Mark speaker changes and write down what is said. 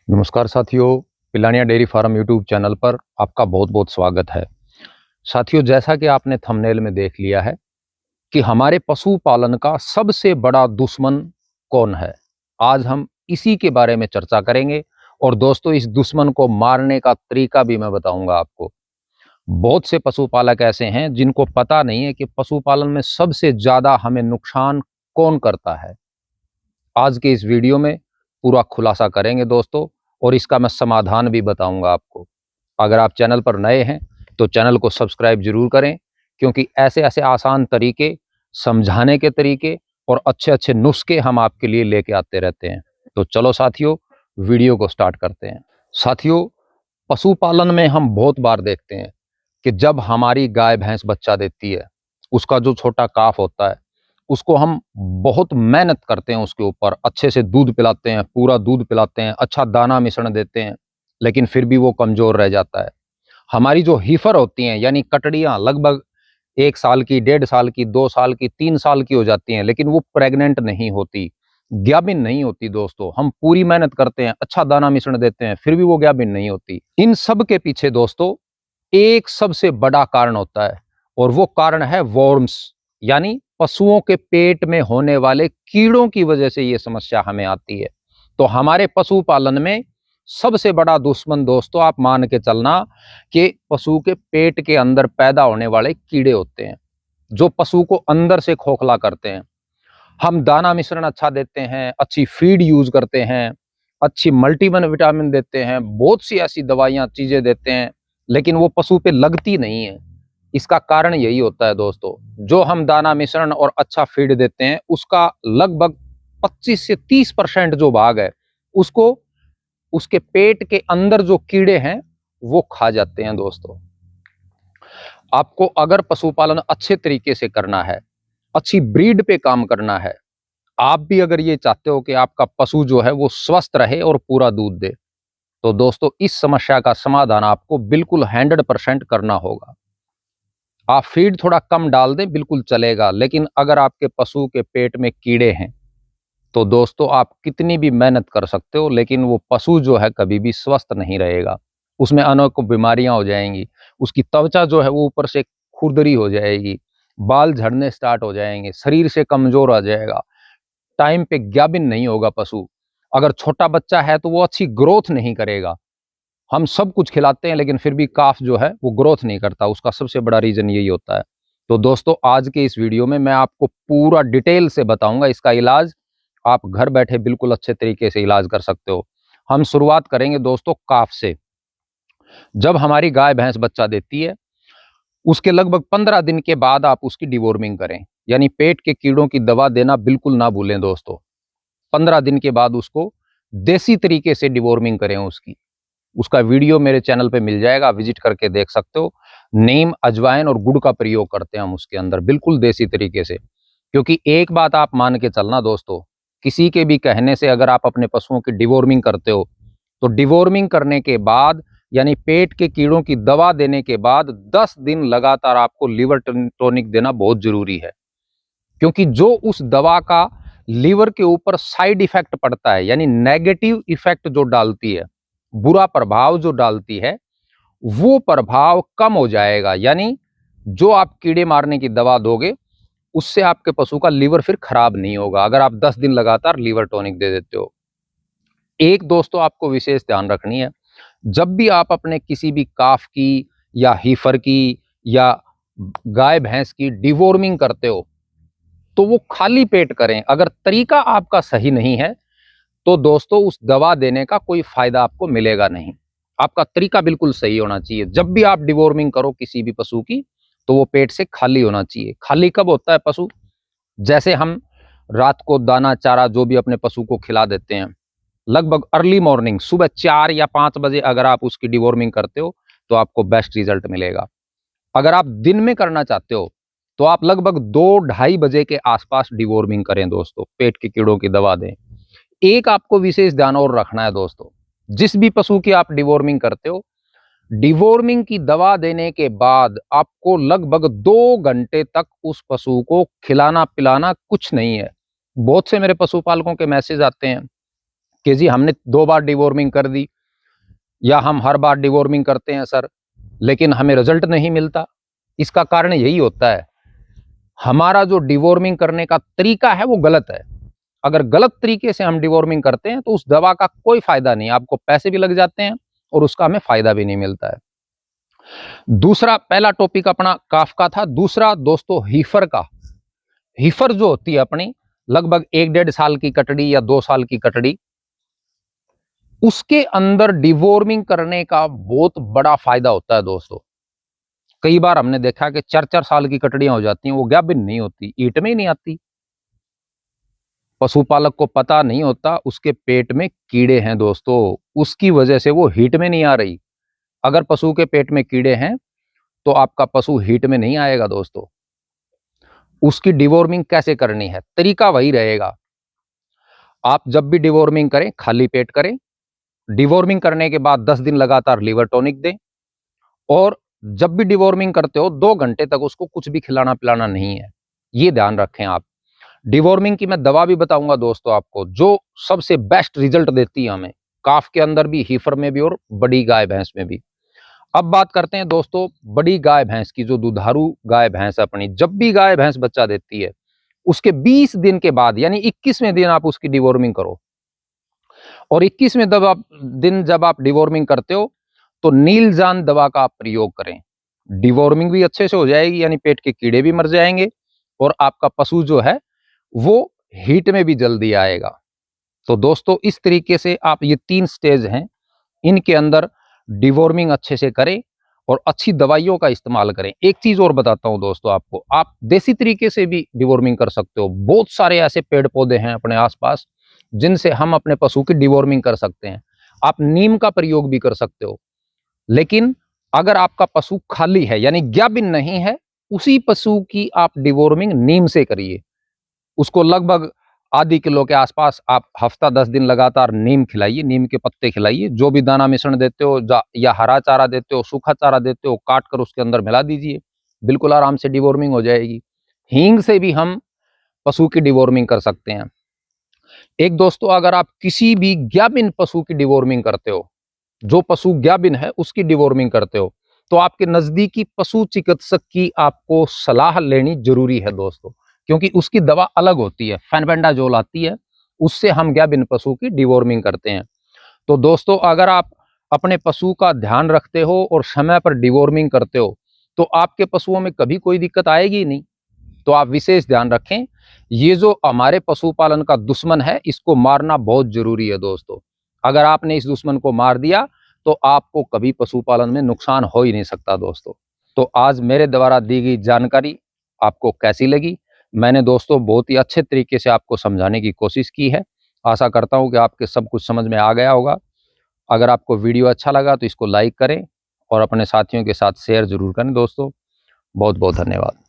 Speaker 1: नमस्कार साथियों, Pilania dairy farm YouTube channel पर आपका बहुत बहुत स्वागत है। साथियों, जैसा कि आपने थंबनेल में देख लिया है कि हमारे पशुपालन का सबसे बड़ा दुश्मन कौन है। आज हम इसी के बारे में चर्चा करेंगे और दोस्तों, इस दुश्मन को मारने का तरीका भी मैं बताऊंगा आपको। बहुत से पशुपालक ऐसे हैं जिनको पता नहीं है कि पशुपालन में सबसे ज्यादा हमें नुकसान कौन करता है। आज के इस वीडियो में पूरा खुलासा करेंगे दोस्तों, और इसका मैं समाधान भी बताऊंगा आपको। अगर आप चैनल पर नए हैं तो चैनल को सब्सक्राइब जरूर करें, क्योंकि ऐसे ऐसे आसान तरीके, समझाने के तरीके और अच्छे अच्छे नुस्खे हम आपके लिए लेके आते रहते हैं। तो चलो साथियों, वीडियो को स्टार्ट करते हैं। साथियों, पशुपालन में हम बहुत बार देखते हैं कि जब हमारी गाय भैंस बच्चा देती है, उसका जो छोटा काफ होता है, उसको हम बहुत मेहनत करते हैं, उसके ऊपर अच्छे से दूध पिलाते हैं, पूरा दूध पिलाते हैं, अच्छा दाना मिश्रण देते हैं, लेकिन फिर भी वो कमजोर रह जाता है। हमारी जो हीफर होती हैं यानी कटड़ियां, लगभग 1 साल की, 1.5 साल की, 2 साल की, 3 साल की हो जाती हैं, लेकिन वो प्रेग्नेंट नहीं होती, ग्याबिन नहीं होती। दोस्तों, हम पूरी मेहनत करते हैं, अच्छा दाना मिश्रण देते हैं, फिर भी वो ग्याबिन नहीं होती। इन सब के पीछे दोस्तों एक सबसे बड़ा कारण होता है, और वो कारण है वॉर्म्स, यानी पशुओं के पेट में होने वाले कीड़ों की वजह से ये समस्या हमें आती है। तो हमारे पशुपालन में सबसे बड़ा दुश्मन दोस्तों, आप मान के चलना कि पशु के पेट के अंदर पैदा होने वाले कीड़े होते हैं, जो पशु को अंदर से खोखला करते हैं। हम दाना मिश्रण अच्छा देते हैं, अच्छी फीड यूज करते हैं, अच्छी मल्टीवन विटामिन देते हैं, बहुत सी ऐसी दवाइयां, चीजें देते हैं, लेकिन वो पशु पे लगती नहीं है। इसका कारण यही होता है दोस्तों, जो हम दाना मिश्रण और अच्छा फीड देते हैं, उसका लगभग 25 से 30% जो भाग है, उसको उसके पेट के अंदर जो कीड़े हैं वो खा जाते हैं। दोस्तों, आपको अगर पशुपालन अच्छे तरीके से करना है, अच्छी ब्रीड पे काम करना है, आप भी अगर ये चाहते हो कि आपका पशु जो है वो स्वस्थ रहे और पूरा दूध दे, तो दोस्तों इस समस्या का समाधान आपको बिल्कुल 100% करना होगा। आप फीड थोड़ा कम डाल दें, बिल्कुल चलेगा, लेकिन अगर आपके पशु के पेट में कीड़े हैं, तो दोस्तों आप कितनी भी मेहनत कर सकते हो, लेकिन वो पशु जो है कभी भी स्वस्थ नहीं रहेगा। उसमें अनेकों बीमारियां हो जाएंगी, उसकी त्वचा जो है वो ऊपर से खुरदरी हो जाएगी, बाल झड़ने स्टार्ट हो जाएंगे, शरीर से कमजोर आ जाएगा, टाइम पे गाभिन नहीं होगा पशु। अगर छोटा बच्चा है तो वो अच्छी ग्रोथ नहीं करेगा। हम सब कुछ खिलाते हैं, लेकिन फिर भी काफ जो है वो ग्रोथ नहीं करता। उसका सबसे बड़ा रीजन यही होता है। तो दोस्तों, आज के इस वीडियो में मैं आपको पूरा डिटेल से बताऊंगा इसका इलाज। आप घर बैठे बिल्कुल अच्छे तरीके से इलाज कर सकते हो। हम शुरुआत करेंगे दोस्तों काफ से। जब हमारी गाय भैंस बच्चा देती है, उसके लगभग 15 दिन के बाद आप उसकी डिवॉर्मिंग करें, यानी पेट के कीड़ों की दवा देना बिल्कुल ना भूलें दोस्तों। 15 दिन के बाद उसको देसी तरीके से डिवॉर्मिंग करें उसकी। उसका वीडियो मेरे चैनल पे मिल जाएगा, विजिट करके देख सकते हो। नीम, अजवाइन और गुड़ का प्रयोग करते हैं हम उसके अंदर, बिल्कुल देसी तरीके से। क्योंकि एक बात आप मान के चलना दोस्तों, किसी के भी कहने से अगर आप अपने पशुओं की डिवॉर्मिंग करते हो, तो डिवॉर्मिंग करने के बाद, यानी पेट के कीड़ों की दवा देने के बाद 10 दिन लगातार आपको लिवर टॉनिक देना बहुत जरूरी है। क्योंकि जो उस दवा का लीवर के ऊपर साइड इफेक्ट पड़ता है, यानी नेगेटिव इफेक्ट जो डालती है, बुरा प्रभाव जो डालती है, वो प्रभाव कम हो जाएगा। यानी जो आप कीड़े मारने की दवा दोगे, उससे आपके पशु का लीवर फिर खराब नहीं होगा, अगर आप 10 दिन लगातार लीवर टॉनिक दे देते हो। एक दोस्तों आपको विशेष ध्यान रखनी है, जब भी आप अपने किसी भी काफ की या हीफर की या गाय भैंस की डिवॉर्मिंग करते हो, तो वो खाली पेट करें। अगर तरीका आपका सही नहीं है, तो दोस्तों उस दवा देने का कोई फायदा आपको मिलेगा नहीं। आपका तरीका बिल्कुल सही होना चाहिए। जब भी आप डिवॉर्मिंग करो किसी भी पशु की, तो वो पेट से खाली होना चाहिए। खाली कब होता है पशु? जैसे हम रात को दाना चारा जो भी अपने पशु को खिला देते हैं, लगभग अर्ली मॉर्निंग, सुबह 4 या 5 बजे अगर आप उसकी डिवॉर्मिंग करते हो, तो आपको बेस्ट रिजल्ट मिलेगा। अगर आप दिन में करना चाहते हो, तो आप लगभग 2-2:30 बजे के आसपास डिवॉर्मिंग करें दोस्तों, पेट के कीड़ों की दवा दें। एक आपको विशेष ध्यान और रखना है दोस्तों, जिस भी पशु की आप डिवॉर्मिंग करते हो, डिवॉर्मिंग की दवा देने के बाद आपको लगभग 2 घंटे तक उस पशु को खिलाना पिलाना कुछ नहीं है। बहुत से मेरे पशुपालकों के मैसेज आते हैं कि जी हमने 2 बार डिवॉर्मिंग कर दी या हम हर बार डिवॉर्मिंग करते हैं सर, लेकिन हमें रिजल्ट नहीं मिलता। इसका कारण यही होता है, हमारा जो डिवॉर्मिंग करने का तरीका है वो गलत है। अगर गलत तरीके से हम डिवॉर्मिंग करते हैं तो उस दवा का कोई फायदा नहीं, आपको पैसे भी लग जाते हैं और उसका हमें फायदा भी नहीं मिलता है। दूसरा, पहला टॉपिक अपना काफ का था। दूसरा दोस्तों हीफर का। हीफर जो होती है अपनी लगभग 1-1.5 साल की कटड़ी या 2 साल की कटड़ी, उसके अंदर डिवॉर्मिंग करने का बहुत बड़ा फायदा होता है दोस्तों। कई बार हमने देखा कि 4-4 साल की कटड़ियां हो जाती हैं, वो गाभिन नहीं होती, ईट में ही नहीं आती। पशुपालक को पता नहीं होता उसके पेट में कीड़े हैं दोस्तों, उसकी वजह से वो हीट में नहीं आ रही। अगर पशु के पेट में कीड़े हैं तो आपका पशु हीट में नहीं आएगा दोस्तों। उसकी डिवॉर्मिंग कैसे करनी है, तरीका वही रहेगा। आप जब भी डिवॉर्मिंग करें खाली पेट करें। डिवॉर्मिंग करने के बाद 10 दिन लगातार लीवर टॉनिक दें, और जब भी डिवॉर्मिंग करते हो 2 घंटे तक उसको कुछ भी खिलाना पिलाना नहीं है, ये ध्यान रखें आप। डिवॉर्मिंग की मैं दवा भी बताऊंगा दोस्तों आपको, जो सबसे बेस्ट रिजल्ट देती है हमें, काफ के अंदर भी, हीफर में भी और बड़ी गाय भैंस में भी। अब बात करते हैं दोस्तों बड़ी गाय भैंस की। जो दुधारू गाय भैंस अपनी, जब भी गाय भैंस बच्चा देती है उसके 20 दिन के बाद यानी 21वें दिन आप उसकी डिवॉर्मिंग करो। और 21वें दिन जब आप डिवॉर्मिंग करते हो तो नीलजान दवा का आप प्रयोग करें। डिवॉर्मिंग भी अच्छे से हो जाएगी, यानी पेट के कीड़े भी मर जाएंगे और आपका पशु जो है वो हीट में भी जल्दी आएगा। तो दोस्तों इस तरीके से आप, ये 3 स्टेज हैं, इनके अंदर डिवॉर्मिंग अच्छे से करें और अच्छी दवाइयों का इस्तेमाल करें। एक चीज और बताता हूं दोस्तों आपको, आप देसी तरीके से भी डिवॉर्मिंग कर सकते हो। बहुत सारे ऐसे पेड़ पौधे हैं अपने आसपास जिनसे हम अपने पशु की डिवॉर्मिंग कर सकते हैं। आप नीम का प्रयोग भी कर सकते हो, लेकिन अगर आपका पशु खाली है यानी गाभिन नहीं है, उसी पशु की आप डिवॉर्मिंग नीम से करिए। उसको लगभग आधी किलो के आसपास आप हफ्ता 10 दिन लगातार नीम खिलाइए, नीम के पत्ते खिलाइए। जो भी दाना मिश्रण देते हो या हरा चारा देते हो, सूखा चारा देते हो, काट कर उसके अंदर मिला दीजिए, बिल्कुल आराम से डिवॉर्मिंग हो जाएगी। हींग से भी हम पशु की डिवॉर्मिंग कर सकते हैं। एक दोस्तों, अगर आप किसी भी गाभिन पशु की डिवॉर्मिंग करते हो, जो पशु गाभिन है उसकी डिवॉर्मिंग करते हो, तो आपके नजदीकी पशु चिकित्सक की आपको सलाह लेनी जरूरी है दोस्तों, क्योंकि उसकी दवा अलग होती है, फेनबेंडाजोल आती है, उससे हम गाभिन पशु की डिवॉर्मिंग करते हैं। तो दोस्तों अगर आप अपने पशु का ध्यान रखते हो और समय पर डिवॉर्मिंग करते हो तो आपके पशुओं में कभी कोई दिक्कत आएगी नहीं। तो आप विशेष ध्यान रखें, ये जो हमारे पशुपालन का दुश्मन है इसको मारना बहुत जरूरी है दोस्तों। अगर आपने इस दुश्मन को मार दिया तो आपको कभी पशुपालन में नुकसान हो ही नहीं सकता दोस्तों। तो आज मेरे द्वारा दी गई जानकारी आपको कैसी लगी? मैंने दोस्तों बहुत ही अच्छे तरीके से आपको समझाने की कोशिश की है। आशा करता हूं कि आपके सब कुछ समझ में आ गया होगा। अगर आपको वीडियो अच्छा लगा तो इसको लाइक करें और अपने साथियों के साथ शेयर जरूर करें दोस्तों। बहुत बहुत धन्यवाद।